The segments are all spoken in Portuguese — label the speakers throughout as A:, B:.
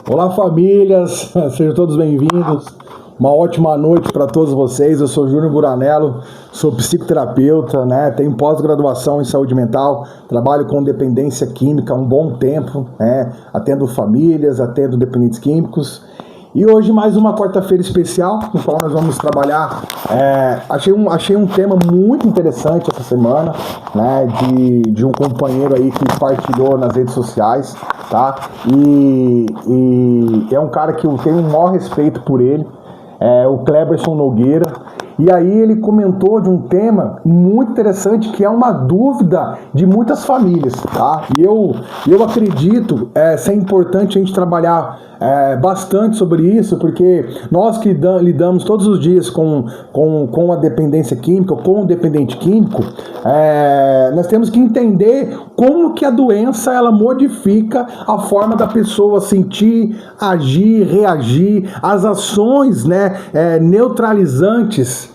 A: Olá, famílias, sejam todos bem-vindos. Uma ótima noite para todos vocês. Eu sou Júnior Buranello, sou psicoterapeuta, né? Tenho pós-graduação em saúde mental, trabalho com dependência química há um bom tempo, né? Atendo famílias, atendo dependentes químicos. E hoje mais uma quarta-feira especial, no qual nós vamos trabalhar. Achei um tema muito interessante essa semana, né? De um companheiro aí que partilhou nas redes sociais, tá? E é um cara que eu tenho um maior respeito por ele, o Cleberson Nogueira. E aí ele comentou de um tema muito interessante, que é uma dúvida de muitas famílias, tá? E eu acredito ser importante a gente trabalhar bastante sobre isso, porque nós que lidamos todos os dias com a dependência química, com o dependente químico, nós temos que entender como que a doença ela modifica a forma da pessoa sentir, agir, reagir, as ações, né, neutralizantes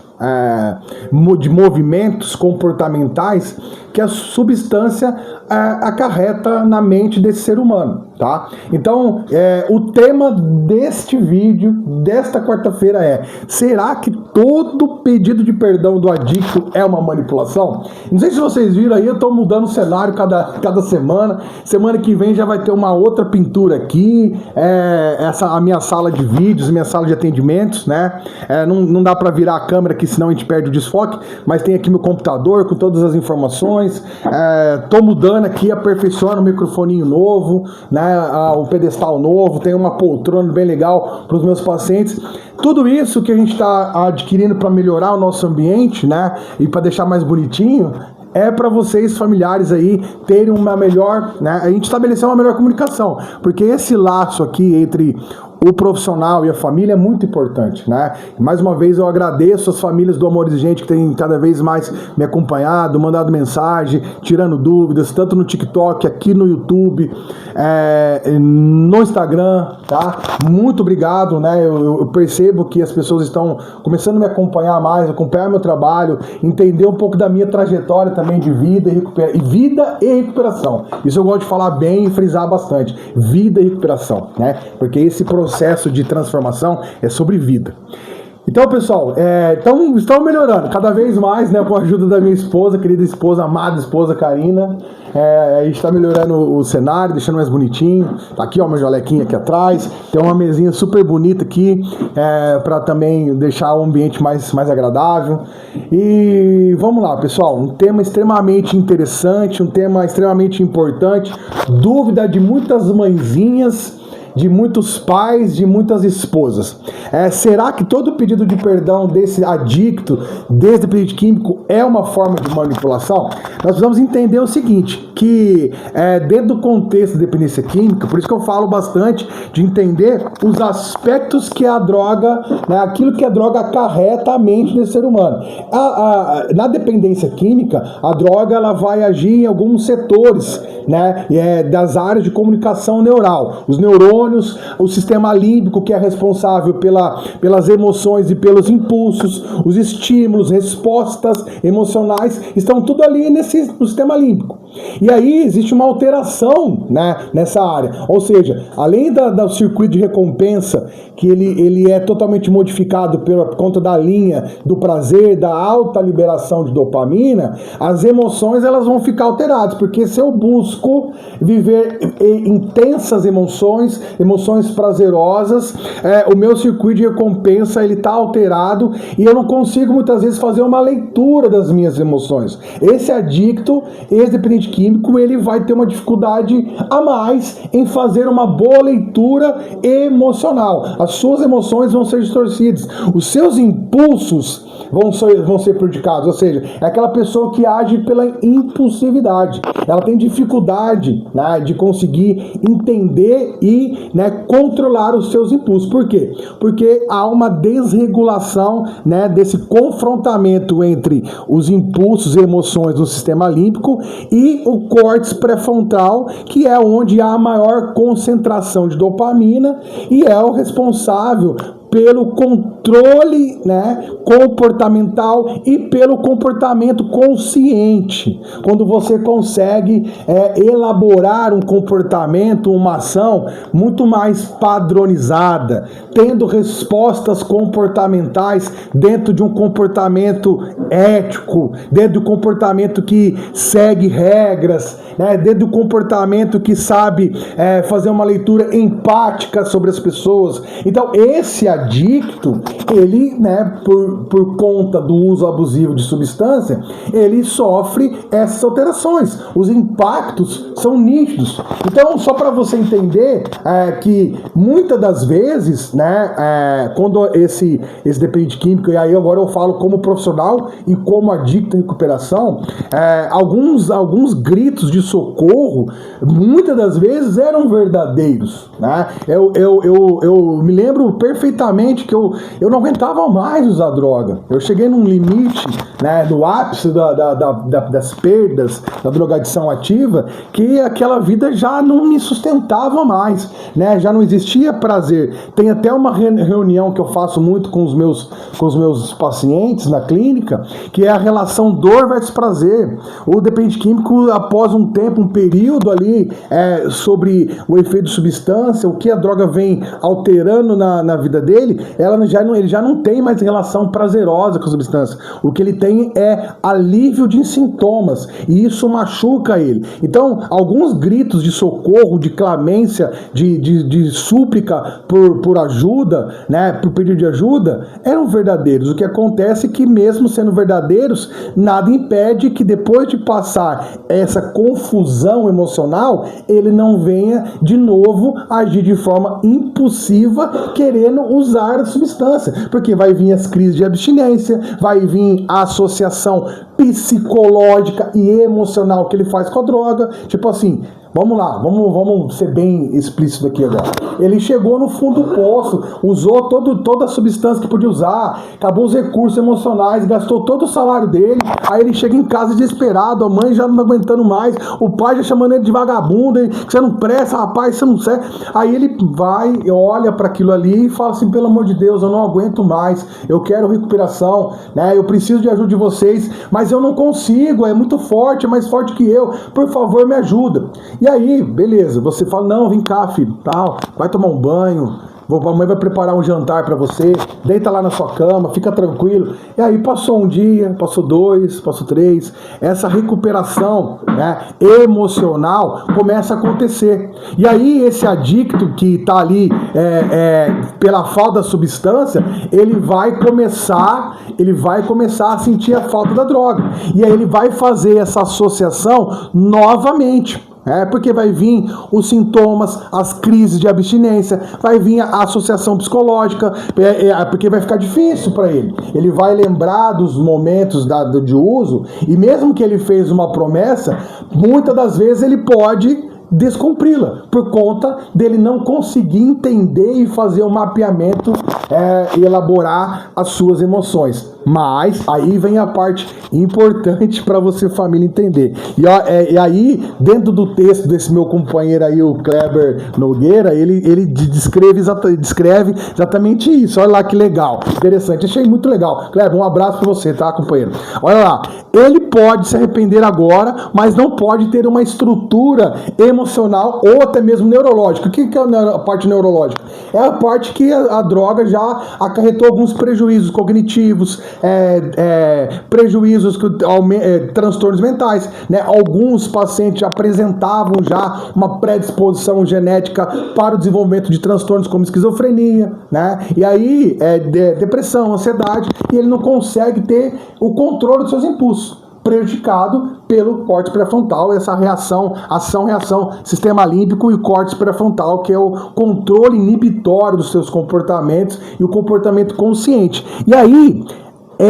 A: de movimentos comportamentais que a substância acarreta na mente desse ser humano, tá? Então, o tema deste vídeo, desta quarta-feira será que todo pedido de perdão do adicto é uma manipulação? Não sei se vocês viram aí, eu tô mudando o cenário cada semana. Semana que vem já vai ter uma outra pintura aqui, a minha sala de vídeos, minha sala de atendimentos, né? Não dá pra virar a câmera aqui, senão a gente perde o desfoque, mas tem aqui meu computador com todas as informações. Tô mudando aqui, aperfeiçoando o microfoninho novo, né, o pedestal novo, tem uma poltrona bem legal para os meus pacientes. Tudo isso que a gente está adquirindo para melhorar o nosso ambiente, né, e para deixar mais bonitinho, para vocês familiares aí terem uma melhor, né, a gente estabelecer uma melhor comunicação, porque esse laço aqui entre o profissional e a família é muito importante, né? Mais uma vez eu agradeço as famílias do Amor Exigente que têm cada vez mais me acompanhado, mandado mensagem, tirando dúvidas, tanto no TikTok, aqui no YouTube, no Instagram, tá? Muito obrigado, né? Eu percebo que as pessoas estão começando a me acompanhar mais, acompanhar meu trabalho, entender um pouco da minha trajetória também de vida e recuperação. Isso eu gosto de falar bem e frisar bastante. Vida e recuperação, né? Porque esse processo de transformação é sobre vida. Então, pessoal, estão melhorando cada vez mais, né, com a ajuda da minha esposa, querida esposa, amada esposa Karina. A gente está melhorando o cenário, deixando mais bonitinho. Tá aqui, ó, meu jalequinho aqui atrás. Tem uma mesinha super bonita aqui, para também deixar o ambiente mais agradável. E vamos lá, pessoal, um tema extremamente interessante, um tema extremamente importante. Dúvida de muitas mãezinhas, de muitos pais, de muitas esposas. Será que todo pedido de perdão desse adicto, desse dependente químico, é uma forma de manipulação? Nós precisamos entender o seguinte, que dentro do contexto da dependência química, por isso que eu falo bastante de entender os aspectos que a droga, né, aquilo que a droga acarreta à mente desse ser humano. Na dependência química, a droga ela vai agir em alguns setores, né, das áreas de comunicação neural, os neurônios, o sistema límbico, que é responsável pelas emoções e pelos impulsos, os estímulos, respostas emocionais, estão tudo ali no sistema límbico. E aí existe uma alteração, né, nessa área, ou seja, além do circuito de recompensa, que ele é totalmente modificado por conta da linha do prazer, da alta liberação de dopamina, as emoções elas vão ficar alteradas, porque se eu busco viver intensas emoções prazerosas, o meu circuito de recompensa ele está alterado e eu não consigo muitas vezes fazer uma leitura das minhas emoções. Esse adicto, esse dependente químico, ele vai ter uma dificuldade a mais em fazer uma boa leitura emocional. As suas emoções vão ser distorcidas, os seus impulsos vão ser prejudicados, ou seja, é aquela pessoa que age pela impulsividade. Ela tem dificuldade, né, de conseguir entender e, né, controlar os seus impulsos. Por quê? Porque há uma desregulação, né, desse confrontamento entre os impulsos e emoções do sistema límbico e o córtex pré-frontal, que é onde há a maior concentração de dopamina e é o responsável pelo controle controle, né, comportamental e pelo comportamento consciente. Quando você consegue elaborar um comportamento, uma ação muito mais padronizada, tendo respostas comportamentais dentro de um comportamento ético, dentro de um comportamento que segue regras, né, dentro de um comportamento que sabe fazer uma leitura empática sobre as pessoas. Então, esse adicto, ele, né, por conta do uso abusivo de substância, ele sofre essas alterações. Os impactos são nítidos. Então, só para você entender que muitas das vezes, né, quando esse dependente químico, e aí agora eu falo como profissional e como adicto em recuperação, alguns gritos de socorro, muitas das vezes eram verdadeiros, né? Eu me lembro perfeitamente que eu não aguentava mais usar droga. Eu cheguei num limite, né, no ápice das perdas da drogadição ativa, que aquela vida já não me sustentava mais, né? Já não existia prazer. Tem até uma reunião que eu faço muito com os meus pacientes na clínica, que é a relação dor versus prazer. O dependente químico, após um tempo, um período ali sobre o efeito de substância, o que a droga vem alterando na vida dele, ele já não tem mais relação prazerosa com a substância. O que ele tem é alívio de sintomas, e isso machuca ele. Então, alguns gritos de socorro, de clemência, de súplica por ajuda, né, por pedido de ajuda, eram verdadeiros. O que acontece é que, mesmo sendo verdadeiros, nada impede que depois de passar essa confusão emocional, ele não venha de novo agir de forma impulsiva, querendo usar a substância, porque vai vir as crises de abstinência, vai vir a associação psicológica e emocional que ele faz com a droga. Tipo assim, vamos lá, vamos ser bem explícito aqui agora. Ele chegou no fundo do poço, usou toda a substância que podia usar, acabou os recursos emocionais, gastou todo o salário dele, aí ele chega em casa desesperado, a mãe já não aguentando mais, o pai já chamando ele de vagabundo, que você não presta, rapaz, você não serve. Aí ele vai, olha para aquilo ali e fala assim, pelo amor de Deus, eu não aguento mais, eu quero recuperação, né? Eu preciso de ajuda de vocês, mas eu não consigo, é muito forte, é mais forte que eu, por favor, me ajuda. E aí, beleza, você fala, não, vem cá, filho, tal, vai tomar um banho, a mãe vai preparar um jantar pra você, deita lá na sua cama, fica tranquilo. E aí passou um dia, passou 2, passou 3, essa recuperação, né, emocional começa a acontecer. E aí esse adicto que tá ali pela falta da substância, ele vai começar a sentir a falta da droga. E aí ele vai fazer essa associação novamente. Porque vai vir os sintomas, as crises de abstinência, vai vir a associação psicológica, porque vai ficar difícil para ele. Ele vai lembrar dos momentos de uso, e mesmo que ele fez uma promessa, muitas das vezes ele pode descumpri-la, por conta dele não conseguir entender e fazer um mapeamento e elaborar as suas emoções. Mas aí vem a parte importante para você, família, entender. E aí, dentro do texto desse meu companheiro aí, o Kleber Nogueira, ele descreve exatamente isso. Olha lá que legal, interessante, achei muito legal. Kleber, um abraço para você, tá, companheiro? Olha lá, ele pode se arrepender agora, mas não pode ter uma estrutura emocional ou até mesmo neurológica. O que é a parte neurológica? É a parte que a droga já acarretou alguns prejuízos cognitivos, prejuízos, transtornos mentais, né? Alguns pacientes apresentavam já uma predisposição genética para o desenvolvimento de transtornos como esquizofrenia, né? E aí depressão, ansiedade, e ele não consegue ter o controle dos seus impulsos, prejudicado pelo córtex pré-frontal, essa ação-reação, sistema límbico e córtex pré-frontal, que é o controle inibitório dos seus comportamentos e o comportamento consciente. E aí,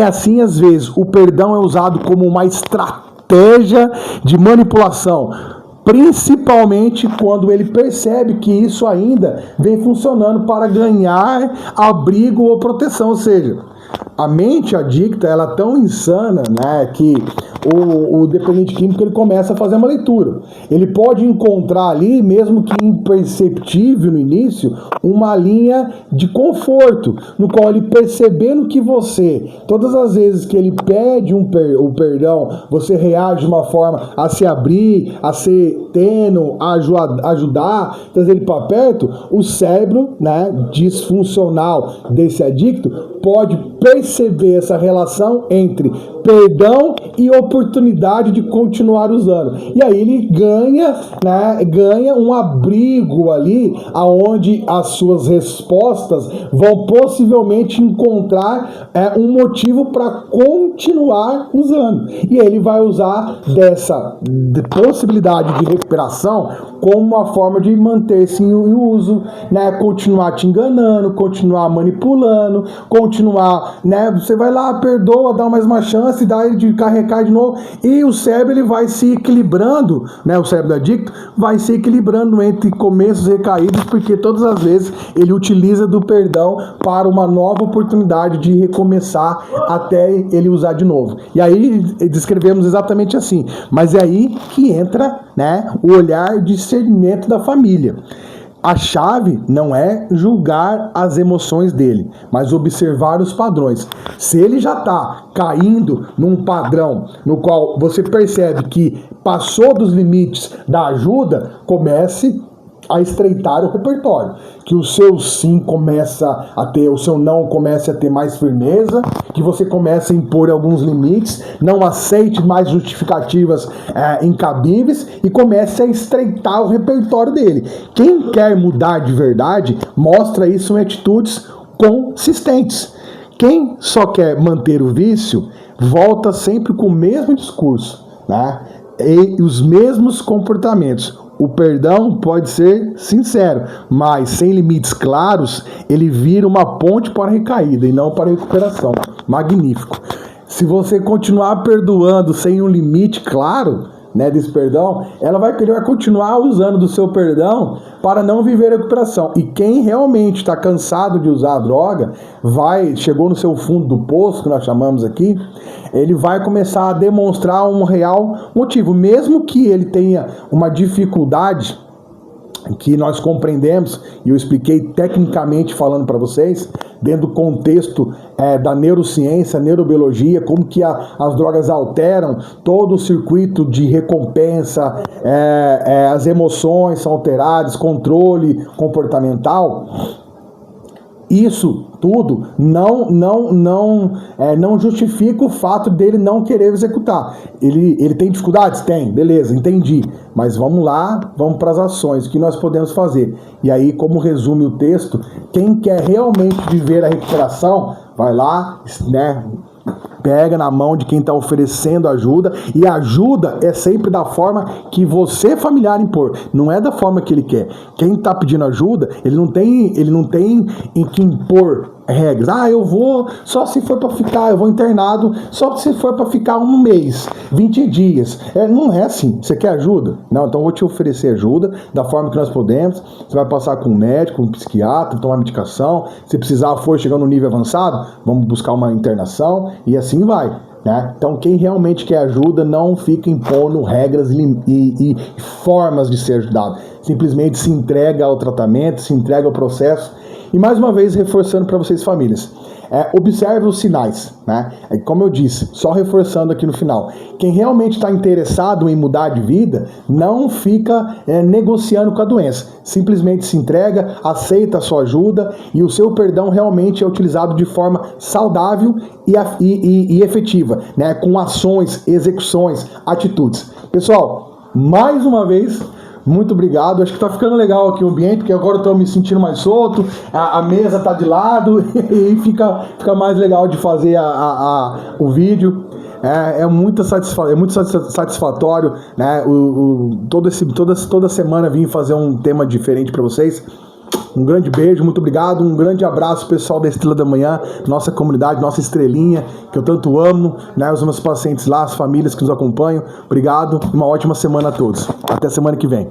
A: assim, às vezes, o perdão é usado como uma estratégia de manipulação, principalmente quando ele percebe que isso ainda vem funcionando para ganhar abrigo ou proteção, ou seja, a mente adicta, ela é tão insana, né, que o dependente químico ele começa a fazer uma leitura. Ele pode encontrar ali, mesmo que imperceptível no início, uma linha de conforto, no qual ele percebendo que você, todas as vezes que ele pede o perdão, você reage de uma forma a se abrir, a ser tênue, a ajudar, trazer ele para perto, o cérebro, né, disfuncional desse adicto pode perceber essa relação entre perdão e oportunidade de continuar usando. E aí ele ganha, né, ganha um abrigo ali, aonde as suas respostas vão possivelmente encontrar um motivo para continuar usando. E ele vai usar dessa possibilidade de recuperação como uma forma de manter-se em uso, né, continuar te enganando, continuar manipulando, continuar, né, você vai lá, perdoa, dá mais uma chance, dá ele de carregar de novo, e o cérebro ele vai se equilibrando, né, o cérebro do adicto vai se equilibrando entre começos e recaídos, porque todas as vezes ele utiliza do perdão para uma nova oportunidade de recomeçar até ele usar de novo. E aí descrevemos exatamente assim, mas é aí que entra, né, o olhar de discernimento da família. A chave não é julgar as emoções dele, mas observar os padrões. Se ele já está caindo num padrão no qual você percebe que passou dos limites da ajuda, comece a estreitar o repertório, que o seu sim começa a ter, o seu não comece a ter mais firmeza, que você comece a impor alguns limites, não aceite mais justificativas incabíveis e comece a estreitar o repertório dele. Quem quer mudar de verdade, mostra isso em atitudes consistentes. Quem só quer manter o vício, volta sempre com o mesmo discurso, né? E os mesmos comportamentos. O perdão pode ser sincero, mas sem limites claros, ele vira uma ponte para a recaída e não para a recuperação. Magnífico. Se você continuar perdoando sem um limite claro, né, desse perdão, ela vai continuar usando do seu perdão para não viver a recuperação. E quem realmente está cansado de usar a droga, chegou no seu fundo do poço, que nós chamamos aqui, ele vai começar a demonstrar um real motivo, mesmo que ele tenha uma dificuldade que nós compreendemos, e eu expliquei tecnicamente falando para vocês, dentro do contexto da neurociência, neurobiologia, como que as drogas alteram todo o circuito de recompensa, as emoções são alteradas, controle comportamental. Isso tudo não justifica o fato dele não querer executar. Ele tem dificuldades? Tem, beleza, entendi. Mas vamos lá, vamos para as ações, o que nós podemos fazer. E aí, como resume o texto, quem quer realmente viver a recuperação, vai lá, né, pega na mão de quem está oferecendo ajuda, e a ajuda é sempre da forma que você, familiar, impor, não é da forma que ele quer. Quem está pedindo ajuda, ele não tem em que impor regras. Eu vou só se for para ficar, eu vou internado só se for para ficar 1 mês, 20 dias. Não é assim. Você quer ajuda? Não, então eu vou te oferecer ajuda da forma que nós podemos. Você vai passar com um médico, um psiquiatra, tomar medicação. Se precisar, for chegando no nível avançado, vamos buscar uma internação e assim vai. Né? Então quem realmente quer ajuda não fica impondo regras e formas de ser ajudado. Simplesmente se entrega ao tratamento, se entrega ao processo. E mais uma vez, reforçando para vocês, famílias, observe os sinais, né? Como eu disse, só reforçando aqui no final, quem realmente está interessado em mudar de vida, não fica negociando com a doença, simplesmente se entrega, aceita a sua ajuda, e o seu perdão realmente é utilizado de forma saudável e efetiva, né? Com ações, execuções, atitudes. Pessoal, mais uma vez, muito obrigado, acho que tá ficando legal aqui o ambiente, porque agora eu tô me sentindo mais solto, a mesa tá de lado e fica mais legal de fazer o vídeo. É muito satisfatório, né? Toda semana vim fazer um tema diferente para vocês. Um grande beijo, muito obrigado, um grande abraço pessoal da Estrela da Manhã, nossa comunidade, nossa estrelinha, que eu tanto amo, né? Os meus pacientes lá, as famílias que nos acompanham. Obrigado, uma ótima semana a todos. Até semana que vem.